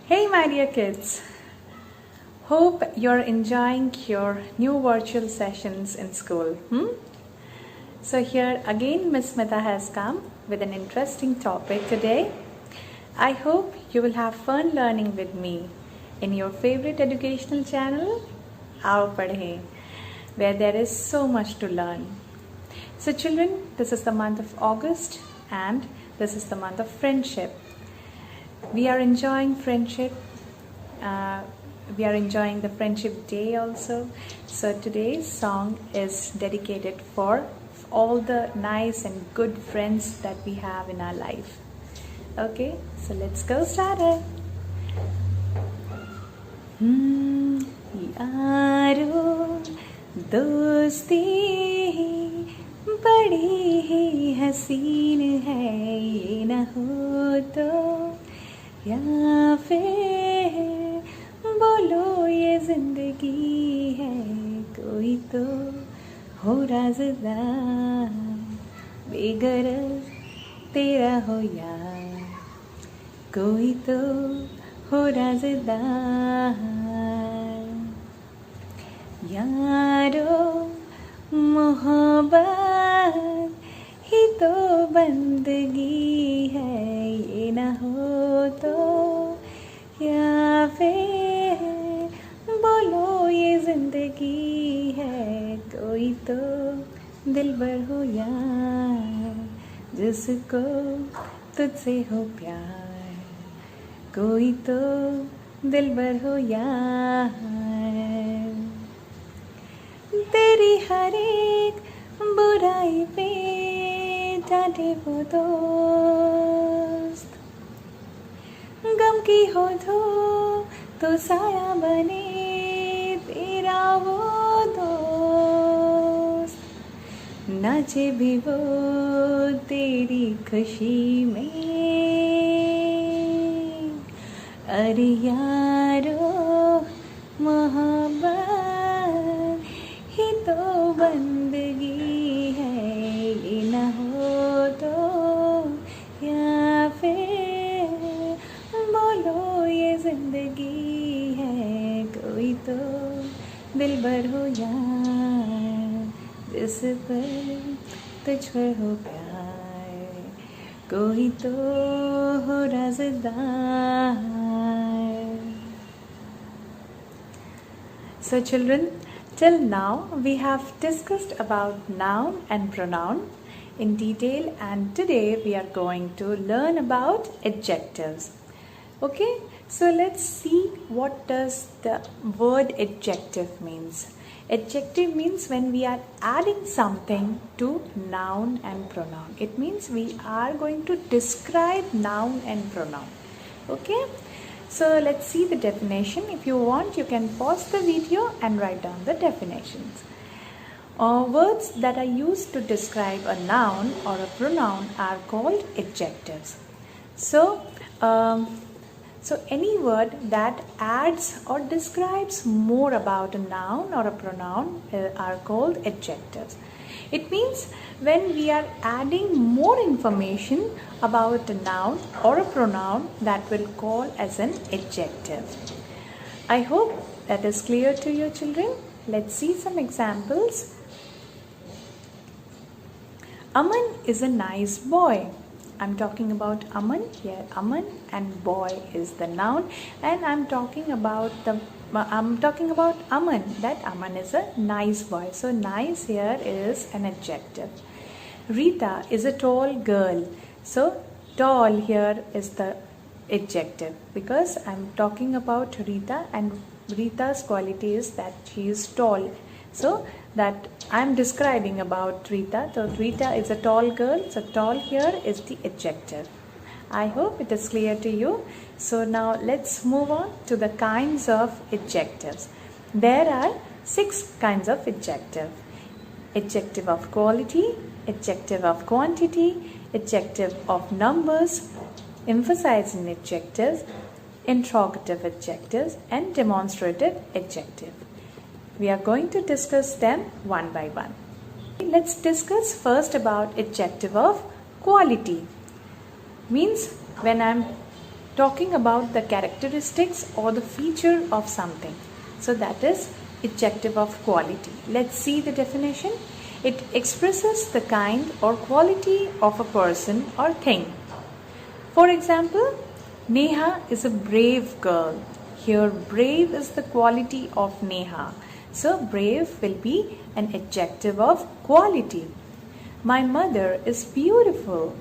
Hey my dear kids, hope you're enjoying your new virtual sessions in school. So here again Miss Smita has come with an interesting topic today. I hope you will have fun learning with me in your favorite educational channel, Aao Padhe, where there is so much to learn. So children, this is the month of August and this is the month of friendship. We are enjoying friendship. We are enjoying the friendship day also. So today's song is dedicated for all the nice and good friends that we have in our life. Okay, so let's go start it. यारो दोस्ती बड़ी ही हसीन है, ये न हो तो या फिर बोलो ये जिंदगी है, कोई तो हो राज़दार, बेगरज तेरा हो यार, कोई तो हो राज़दार. यारो मोहब्बत ही तो बंदगी है, ये ना हो तो या फिर बोलो ये जिंदगी है, कोई तो दिलबर हो यार, जिसको तुझसे हो प्यार, कोई तो दिलबर हो यार. तेरी हर एक बुराई पे डांटे वो दोस्त, गम की हो तो साया बने तेरा वो दोस्त, नाचे भी वो तेरी खुशी में. अरे यारो मोहब्बत ही तो बंदगी है, ये न हो तो या फिर बोलो ये जिंदगी है, कोई तो दिलबर हो यार, जिस पर तुझ पर हो प्यार, कोई तो हो राज़दार. So children, till now we have discussed about noun and pronoun in detail, and today we are going to learn about adjectives. Okay, so let's see what does the word adjective means. Adjective means when we are adding something to noun and pronoun. It means we are going to describe noun and pronoun. Okay, so let's see the definition. If you want, you can pause the video and write down the definitions. Words that are used to describe a noun or a pronoun are called adjectives. So any word that adds or describes more about a noun or a pronoun are called adjectives. It means when we are adding more information about a noun or a pronoun, that will call as an adjective. I hope that is clear to you children. Let's see some examples. Aman is a nice boy. I'm talking about Aman here. Aman and boy is the noun, and I'm talking about Aman, that Aman is a nice boy. So nice here is an adjective. Rita is a tall girl. So tall here is the adjective, because I'm talking about Rita and Rita's quality is that she is tall. So that I'm describing about Rita. So Rita is a tall girl. So tall here is the adjective. I hope it is clear to you. So now let's move on to the kinds of adjectives. There are 6 kinds of adjective. Adjective of quality, adjective of quantity, adjective of numbers, emphasizing adjectives, interrogative adjectives, and demonstrative adjective. We are going to discuss them one by one. Let's discuss first about adjective of quality. Means when I'm talking about the characteristics or the feature of something. So that is adjective of quality. Let's see the definition. It expresses the kind or quality of a person or thing. For example, Neha is a brave girl. Here brave is the quality of Neha. So brave will be an adjective of quality. My mother is beautiful.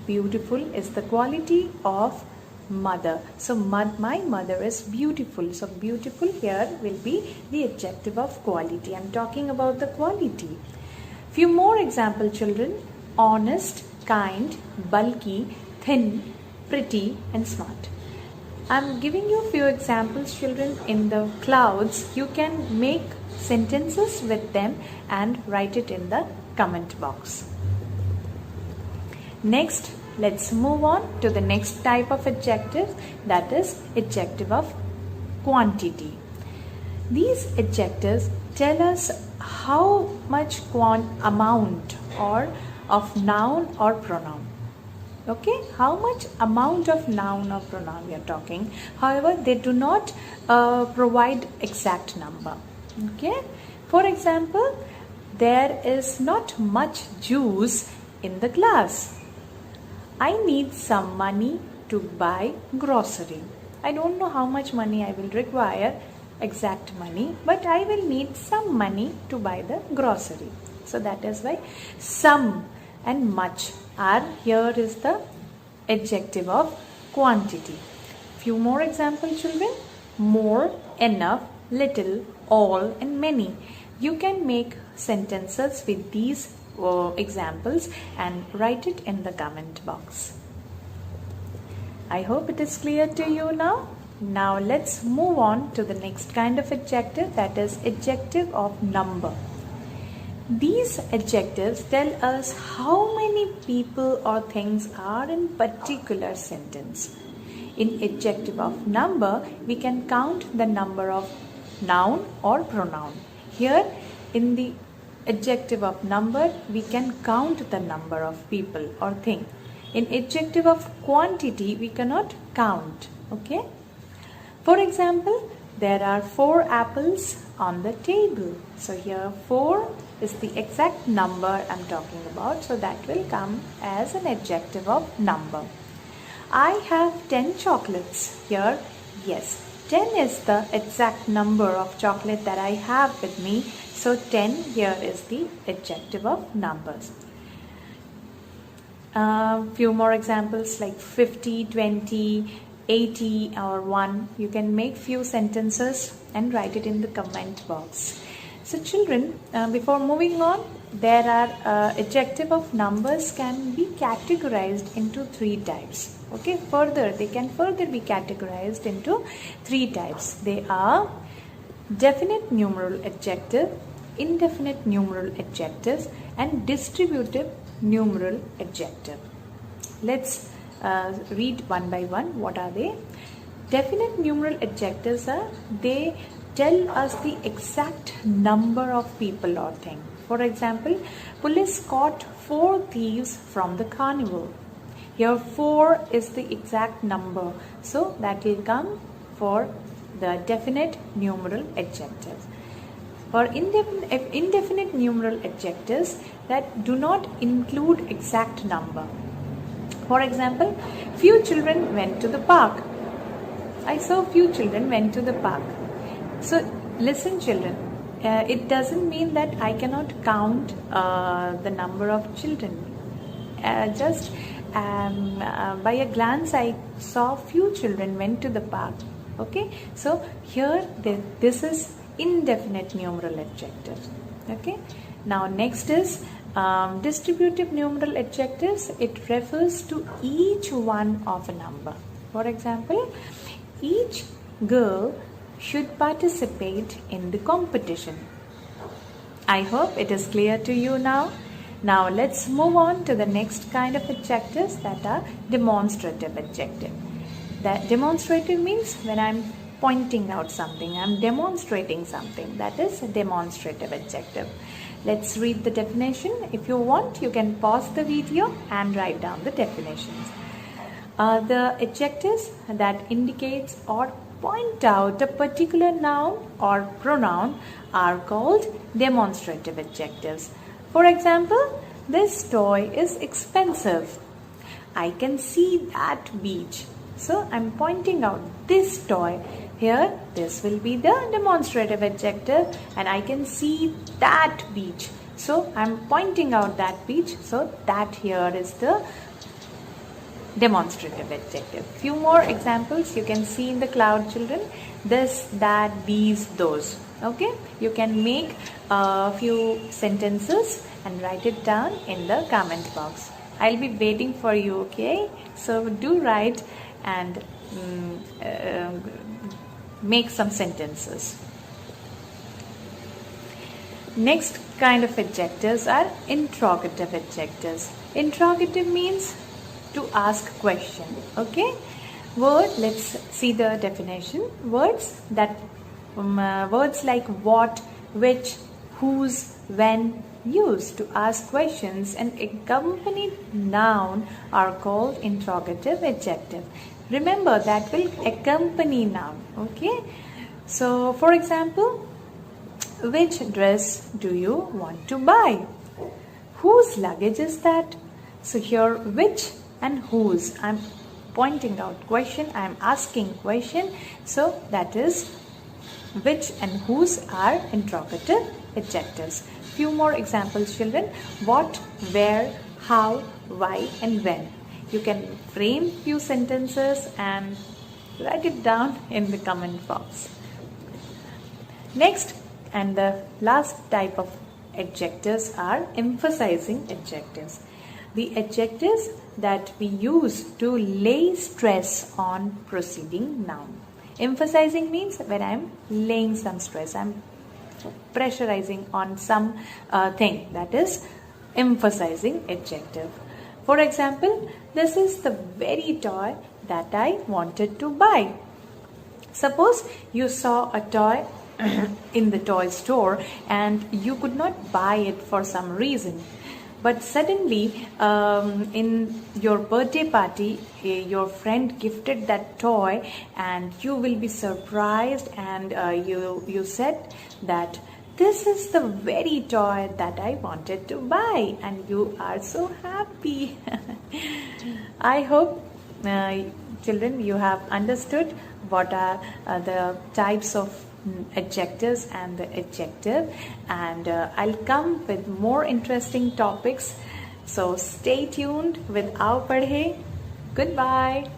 Beautiful is the quality of mother. So my mother is beautiful. So beautiful here will be the adjective of quality. I'm talking about the quality. Few more example, children. Honest, kind, bulky, thin, pretty and smart. I'm giving you a few examples, children. In the clouds, you can make sentences with them and write it in the comment box. Next, let's move on to the next type of adjective, that is adjective of quantity. These adjectives tell us how much amount or of noun or pronoun. Okay, how much amount of noun or pronoun we are talking. However, they do not provide exact number. Okay, for example, there is not much juice in the glass. I need some money to buy grocery. I don't know how much money I will require, exact money, but I will need some money to buy the grocery. So that is why some and much are here is the adjective of quantity. Few more examples, children. More, enough, little, all and many. You can make sentences with these examples and write it in the comment box. I hope it is clear to you now. Now let's move on to the next kind of adjective, that is adjective of number. These adjectives tell us how many people or things are in particular sentence. In adjective of number, we can count the number of noun or pronoun. Here in the adjective of number, we can count the number of people or thing. In adjective of quantity, we cannot count. Okay. For example, there are 4 apples on the table. So here 4 is the exact number I'm talking about. So that will come as an adjective of number. I have 10 chocolates. Here, yes, 10 is the exact number of chocolate that I have with me. So 10 here is the adjective of numbers. Few more examples like 50, 20, 80 or 1. You can make few sentences and write it in the comment box. So children, before moving on, there are adjective of numbers can be categorized into 3 types. Okay, they can further be categorized into 3 types. They are definite numeral adjective, indefinite numeral adjectives and distributive numeral adjective. Let's read one by one. What are they? Definite numeral adjectives are, they tell us the exact number of people or thing. For example, police caught 4 thieves from the carnival. Here 4 is the exact number. So that will come for the definite numeral adjectives. For indefinite numeral adjectives that do not include exact number. For example, few children went to the park. I saw few children went to the park. So listen children, it doesn't mean that I cannot count the number of children. Just by a glance I saw few children went to the park. Okay, so here this is indefinite numeral adjectives. Okay, now next is distributive numeral adjectives. It refers to each one of a number. For example, each girl should participate in the competition. I hope it is clear to you now. Now let's move on to the next kind of adjectives, that are demonstrative adjective. That demonstrative means when I'm pointing out something, I'm demonstrating something. That is a demonstrative adjective. Let's read the definition. If you want, you can pause the video and write down the definitions. The adjectives that indicates or point out a particular noun or pronoun are called demonstrative adjectives. For example, this toy is expensive. I can see that beach. So I'm pointing out this toy. Here, this will be the demonstrative adjective, and I can see that beach. So I'm pointing out that beach. So that here is the demonstrative adjective. Few more examples you can see in the cloud, children. This, that, these, those. Okay, you can make a few sentences and write it down in the comment box. I'll be waiting for you. Okay, so do write and make some sentences. Next kind of adjectives are interrogative adjectives. Interrogative means to ask question. Okay, let's see the definition. Words like what, which, whose, when, used to ask questions and accompanied noun are called interrogative adjective. Remember, that will accompany noun. Okay, so for example, which dress do you want to buy? Whose luggage is that? So here, which and whose, I'm pointing out question, I'm asking question. So that is which and whose are interrogative adjectives. Few more examples, children. What, where, how, why, and when. You can frame few sentences and write it down in the comment box. Next and the last type of adjectives are emphasizing adjectives. The adjectives that we use to lay stress on preceding noun. Emphasizing means when I'm laying some stress, I'm pressurizing on some thing, that is emphasizing adjective. For example, this is the very toy that I wanted to buy. Suppose you saw a toy in the toy store and you could not buy it for some reason. But suddenly in your birthday party, your friend gifted that toy and you will be surprised, and you said that this is the very toy that I wanted to buy, and you are so happy. I hope children, you have understood what are the types of adjectives and the adjective, and I'll come with more interesting topics. So stay tuned with Aao Padhe. Goodbye.